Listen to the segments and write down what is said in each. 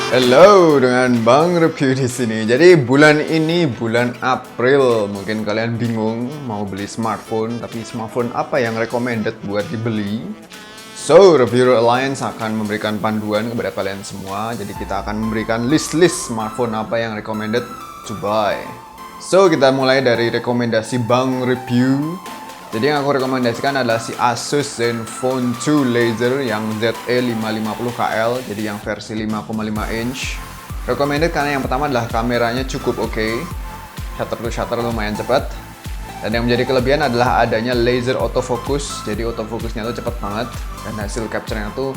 Halo, dengan Bang Review di sini. Jadi bulan ini bulan April, mungkin kalian bingung mau beli smartphone, tapi smartphone apa yang recommended buat dibeli? So, Reviewer Alliance akan memberikan panduan kepada kalian semua. Jadi kita akan memberikan list-list smartphone apa yang recommended to buy. So, kita mulai dari rekomendasi Bang Review. Jadi yang aku rekomendasikan adalah si Asus Zenfone 2 Laser yang ZE550KL, jadi yang versi 5,5 inch. Recommended karena yang pertama adalah kameranya cukup oke, shutter to shutter lumayan cepat. Dan yang menjadi kelebihan adalah adanya laser autofocus, jadi autofocusnya tuh cepat banget dan hasil capture-nya tuh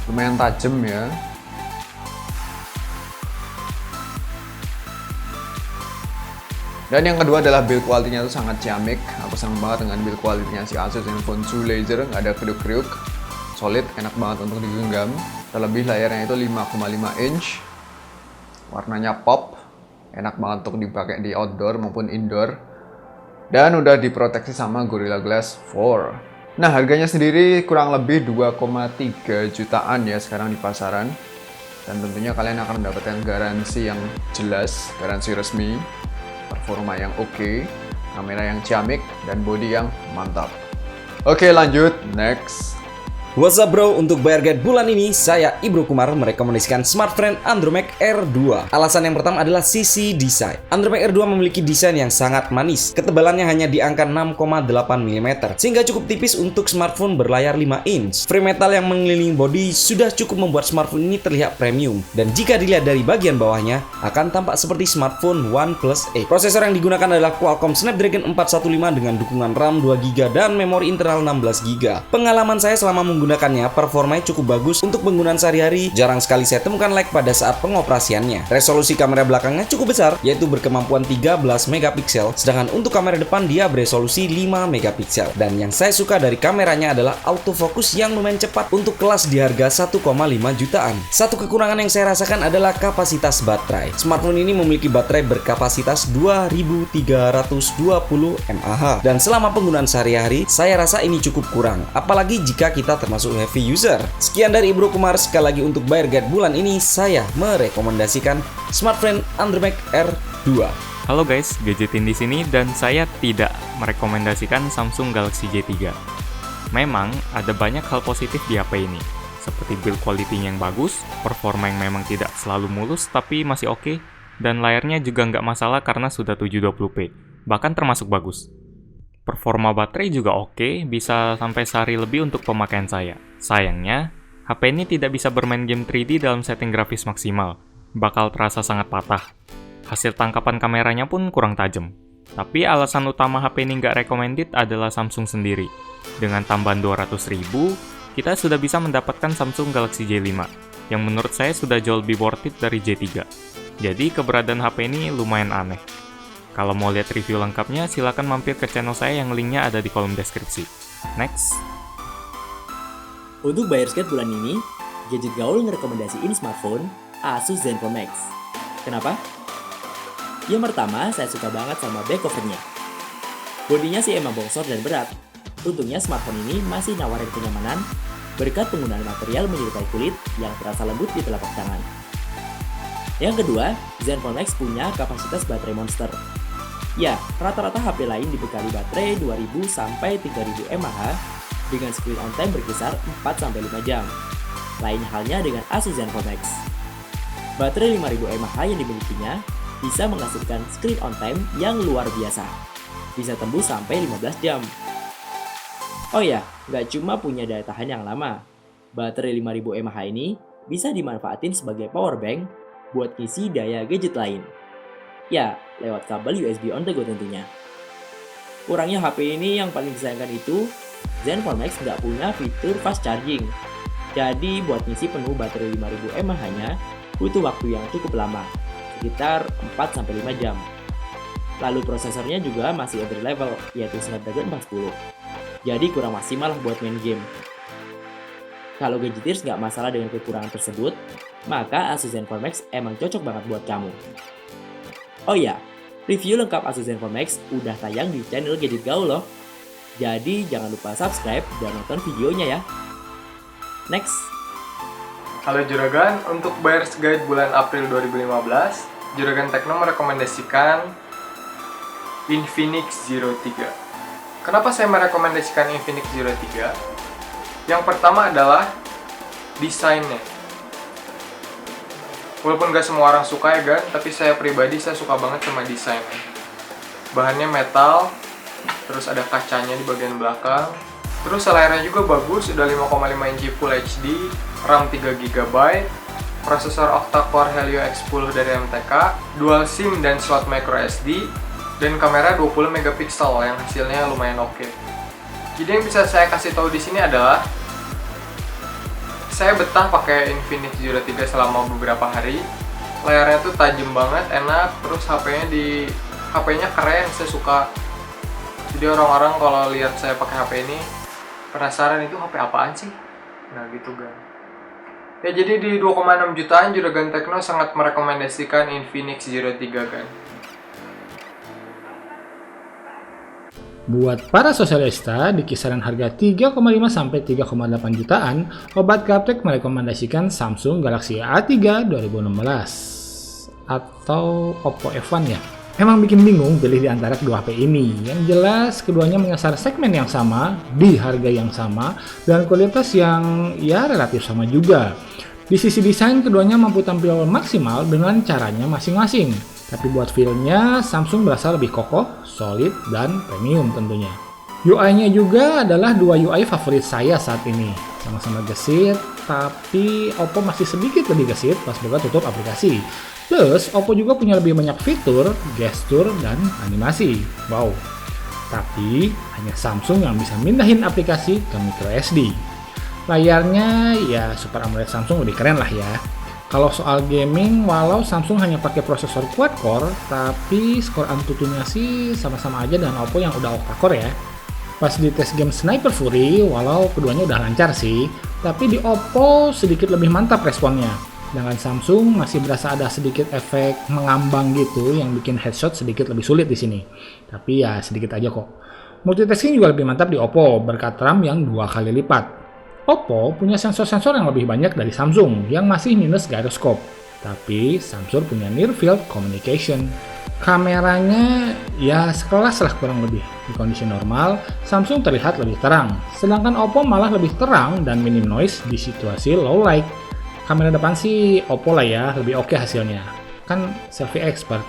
lumayan tajam ya. Dan yang kedua adalah build quality-nya tuh sangat ciamik. Aku senang banget dengan build quality-nya si Asus Zenfone 2 Laser, nggak ada kriuk-kriuk, solid, enak banget untuk digenggam. Terlebih layarnya itu 5,5 inch, warnanya pop, enak banget untuk dipakai di outdoor maupun indoor. Dan udah diproteksi sama Gorilla Glass 4. Nah, harganya sendiri kurang lebih 2,3 jutaan ya sekarang di pasaran. Dan tentunya kalian akan mendapatkan garansi yang jelas, garansi resmi, performa yang oke, kamera yang ciamik, dan body yang mantap. Oke, lanjut, next. What's up bro, untuk Buyer Guide bulan ini saya Ibro Kumar merekomendasikan smartphone Andromax R2. Alasan yang pertama adalah sisi desain. Andromax R2 memiliki desain yang sangat manis. Ketebalannya hanya di angka 6,8 mm, sehingga cukup tipis untuk smartphone berlayar 5 inch. Frame metal yang mengelilingi bodi sudah cukup membuat smartphone ini terlihat premium. Dan jika dilihat dari bagian bawahnya, akan tampak seperti smartphone OnePlus 8. Prosesor yang digunakan adalah Qualcomm Snapdragon 415 dengan dukungan RAM 2GB dan memori internal 16GB. Pengalaman saya selama menggunakannya, performanya cukup bagus untuk penggunaan sehari-hari. Jarang sekali saya temukan lag pada saat pengoperasiannya. Resolusi kamera belakangnya cukup besar, yaitu berkemampuan 13 megapiksel, sedangkan untuk kamera depan dia beresolusi 5 megapiksel. Dan yang saya suka dari kameranya adalah autofocus yang lumayan cepat untuk kelas di harga 1,5 jutaan. Satu kekurangan yang saya rasakan adalah kapasitas baterai. Smartphone ini memiliki baterai berkapasitas 2320 mAh, dan selama penggunaan sehari-hari saya rasa ini cukup kurang, apalagi jika kita termasuk heavy user. Sekian dari Ibro Kumar. Sekali lagi untuk Buyer Guide bulan ini saya merekomendasikan smartphone Andromax R2. Halo guys, Gadgetin di sini dan saya tidak merekomendasikan Samsung Galaxy J3. Memang ada banyak hal positif di HP ini, seperti build quality yang bagus, performa yang memang tidak selalu mulus tapi masih oke, dan layarnya juga nggak masalah karena sudah 720p, bahkan termasuk bagus. Performa baterai juga oke, bisa sampai sehari lebih untuk pemakaian saya. Sayangnya, HP ini tidak bisa bermain game 3D dalam setting grafis maksimal, bakal terasa sangat patah. Hasil tangkapan kameranya pun kurang tajam. Tapi alasan utama HP ini nggak recommended adalah Samsung sendiri. Dengan tambahan 200.000, kita sudah bisa mendapatkan Samsung Galaxy J5, yang menurut saya sudah jauh lebih worth it dari J3. Jadi keberadaan HP ini lumayan aneh. Kalau mau lihat review lengkapnya, silakan mampir ke channel saya yang linknya ada di kolom deskripsi. Next. Untuk Buyer's Guide bulan ini, Gadget Gaul ngerekomendasiin smartphone Asus Zenfone Max. Kenapa? Yang pertama, saya suka banget sama back covernya. Bodinya sih emang bongsor dan berat. Untungnya smartphone ini masih nawarin kenyamanan berkat penggunaan material menyerupai kulit yang terasa lembut di telapak tangan. Yang kedua, Zenfone Max punya kapasitas baterai monster. Ya, rata-rata HP lain dibekali baterai 2000 sampai 3000 mAh dengan screen on time berkisar 4 sampai 5 jam. Lain halnya dengan Asus Zenfone Max. Baterai 5000 mAh yang dimilikinya bisa menghasilkan screen on time yang luar biasa. Bisa tembus sampai 15 jam. Oh ya, nggak cuma punya daya tahan yang lama. Baterai 5000 mAh ini bisa dimanfaatin sebagai power bank buat ngisi daya gadget lain. Ya, lewat kabel USB on the go tentunya. Kurangnya HP ini yang paling disayangkan itu, Zenfone Max nggak punya fitur fast charging. Jadi buat ngisi penuh baterai 5000 mAh-nya butuh waktu yang cukup lama, sekitar 4-5 jam. Lalu prosesornya juga masih entry level, yaitu Snapdragon 410. Jadi kurang maksimal buat main game. Kalau gadgeters nggak masalah dengan kekurangan tersebut, maka Asus Zenfone Max emang cocok banget buat kamu. Oh ya, review lengkap Asus Zenfone Max udah tayang di channel Gadget Gaul loh. Jadi jangan lupa subscribe dan nonton videonya ya. Next. Halo Juragan, untuk Buyer's Guide bulan April 2015, Juragan Tekno merekomendasikan Infinix Zero 3. Kenapa saya merekomendasikan Infinix Zero 3? Yang pertama adalah desainnya. Walaupun gak semua orang suka ya kan, tapi saya pribadi saya suka banget sama desainnya. Bahannya metal, terus ada kacanya di bagian belakang. Terus layarnya juga bagus, udah 5,5 inci Full HD, RAM 3GB, prosesor octa-core Helio X10 dari MTK, dual SIM dan slot microSD, dan kamera 20 megapiksel yang hasilnya lumayan oke. Jadi yang bisa saya kasih tahu di sini adalah saya betah pakai Infinix Zero 3 selama beberapa hari. Layarnya tuh tajam banget, enak, terus HP-nya keren, saya suka. Jadi orang-orang kalau lihat saya pakai HP ini penasaran itu HP apaan sih? Nah gitu kan. Ya jadi di 2,6 jutaan Juragan Tekno sangat merekomendasikan Infinix Zero 3 kan. Buat para sosialista di kisaran harga 3,5 sampai 3,8 jutaan, Obat Gaptek merekomendasikan Samsung Galaxy A3 2016 atau Oppo F1 ya. Emang bikin bingung pilih di antara kedua HP ini. Yang jelas keduanya menyasar segmen yang sama, di harga yang sama, dan kualitas yang ya relatif sama juga. Di sisi desain keduanya mampu tampil maksimal dengan caranya masing-masing. Tapi buat feel-nya Samsung berasa lebih kokoh, solid, dan premium tentunya. UI-nya juga adalah dua UI favorit saya saat ini. Sama-sama gesit, tapi Oppo masih sedikit lebih gesit pas buka tutup aplikasi. Plus, Oppo juga punya lebih banyak fitur, gestur, dan animasi. Wow. Tapi, hanya Samsung yang bisa mindahin aplikasi ke microSD. Layarnya, ya Super AMOLED Samsung lebih keren lah ya. Kalau soal gaming, walau Samsung hanya pakai prosesor quad-core, tapi skor Antutunya sih sama-sama aja dengan Oppo yang udah octa-core ya. Pas di tes game Sniper Fury, walau keduanya udah lancar sih, tapi di Oppo sedikit lebih mantap responnya. Dengan Samsung masih berasa ada sedikit efek mengambang gitu yang bikin headshot sedikit lebih sulit di sini. Tapi ya sedikit aja kok. Multitasking juga lebih mantap di Oppo berkat RAM yang 2 kali lipat. Oppo punya sensor-sensor yang lebih banyak dari Samsung yang masih minus gyroscope. Tapi Samsung punya Near Field Communication. Kameranya ya sekelas lah kurang lebih. Di kondisi normal, Samsung terlihat lebih terang. Sedangkan Oppo malah lebih terang dan minim noise di situasi low light. Kamera depan sih Oppo lah ya, lebih oke hasilnya. Kan selfie expert.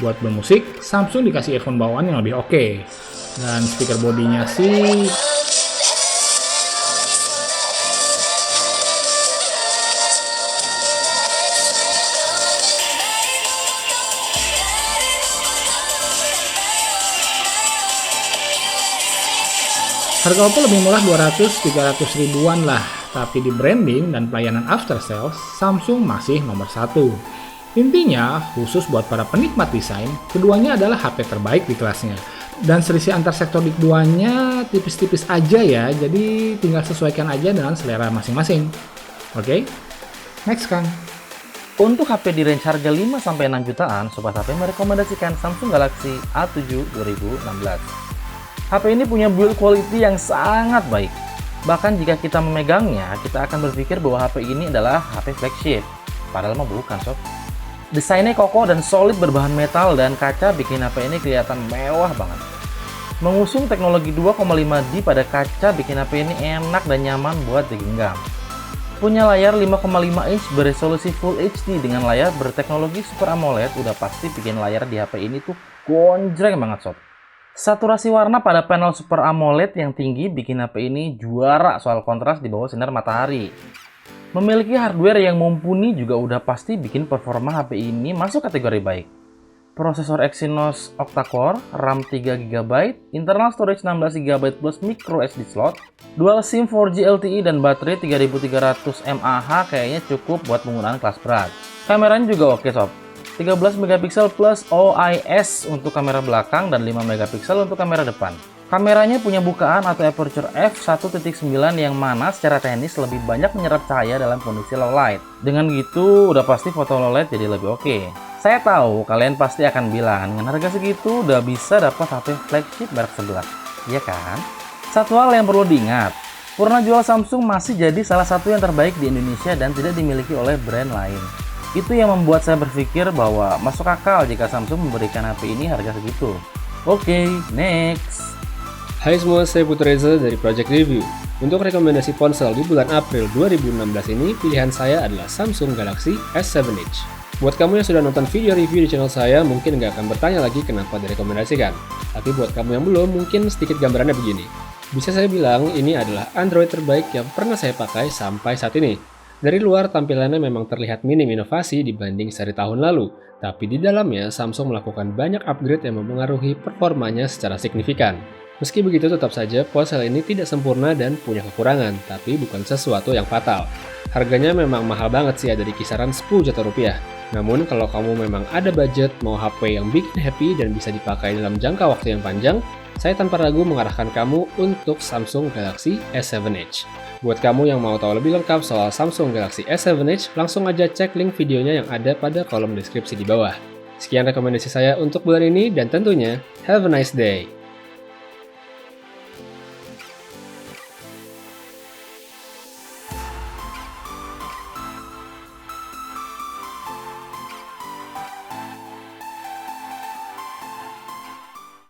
Buat bermusik, Samsung dikasih earphone bawaan yang lebih oke. Dan speaker bodinya sih harga Oppo lebih murah 200-300 ribuan lah, tapi di branding dan pelayanan after sales, Samsung masih nomor 1. Intinya, khusus buat para penikmat desain, keduanya adalah HP terbaik di kelasnya. Dan selisih antar sektor di keduanya tipis-tipis aja ya, jadi tinggal sesuaikan aja dengan selera masing-masing. Oke? Next Kang. Untuk HP di range harga 5-6 jutaan, Sobat HP merekomendasikan Samsung Galaxy A7 2016. HP ini punya build quality yang sangat baik. Bahkan jika kita memegangnya, kita akan berpikir bahwa HP ini adalah HP flagship. Padahal mah bukan sob. Desainnya kokoh dan solid berbahan metal dan kaca bikin HP ini kelihatan mewah banget. Mengusung teknologi 2,5D pada kaca bikin HP ini enak dan nyaman buat digenggam. Punya layar 5,5 inch beresolusi Full HD dengan layar berteknologi Super AMOLED udah pasti bikin layar di HP ini tuh gonjreng banget sob. Saturasi warna pada panel Super AMOLED yang tinggi bikin HP ini juara soal kontras di bawah sinar matahari. Memiliki hardware yang mumpuni juga udah pasti bikin performa HP ini masuk kategori baik. Prosesor Exynos octa-core, RAM 3GB, internal storage 16GB plus micro SD slot, dual SIM 4G LTE dan baterai 3300 mAh kayaknya cukup buat penggunaan kelas berat. Kameranya juga oke sob. 13 megapiksel plus OIS untuk kamera belakang dan 5 megapiksel untuk kamera depan. Kameranya punya bukaan atau aperture f1.9 yang mana secara teknis lebih banyak menyerap cahaya dalam kondisi low light. Dengan gitu udah pasti foto low light jadi lebih oke. Saya tahu kalian pasti akan bilang dengan harga segitu udah bisa dapat HP flagship merek sebelah. Iya kan? Satu hal yang perlu diingat, Warna jual Samsung masih jadi salah satu yang terbaik di Indonesia dan tidak dimiliki oleh brand lain. Itu yang membuat saya berpikir bahwa masuk akal jika Samsung memberikan HP ini harga segitu. Oke, next. Hai semua, saya Putra Reza dari Project Review. Untuk rekomendasi ponsel di bulan April 2016 ini, pilihan saya adalah Samsung Galaxy S7 Edge. Buat kamu yang sudah nonton video review di channel saya, mungkin nggak akan bertanya lagi kenapa direkomendasikan. Tapi buat kamu yang belum, mungkin sedikit gambarannya begini. Bisa saya bilang, ini adalah Android terbaik yang pernah saya pakai sampai saat ini. Dari luar, tampilannya memang terlihat minim inovasi dibanding seri tahun lalu. Tapi di dalamnya, Samsung melakukan banyak upgrade yang mempengaruhi performanya secara signifikan. Meski begitu, tetap saja ponsel ini tidak sempurna dan punya kekurangan, tapi bukan sesuatu yang fatal. Harganya memang mahal banget sih, ada di kisaran 10 juta rupiah. Namun kalau kamu memang ada budget, mau HP yang bikin happy dan bisa dipakai dalam jangka waktu yang panjang, saya tanpa ragu mengarahkan kamu untuk Samsung Galaxy S7 Edge. Buat kamu yang mau tahu lebih lengkap soal Samsung Galaxy S7 Edge, langsung aja cek link videonya yang ada pada kolom deskripsi di bawah. Sekian rekomendasi saya untuk bulan ini dan tentunya, have a nice day!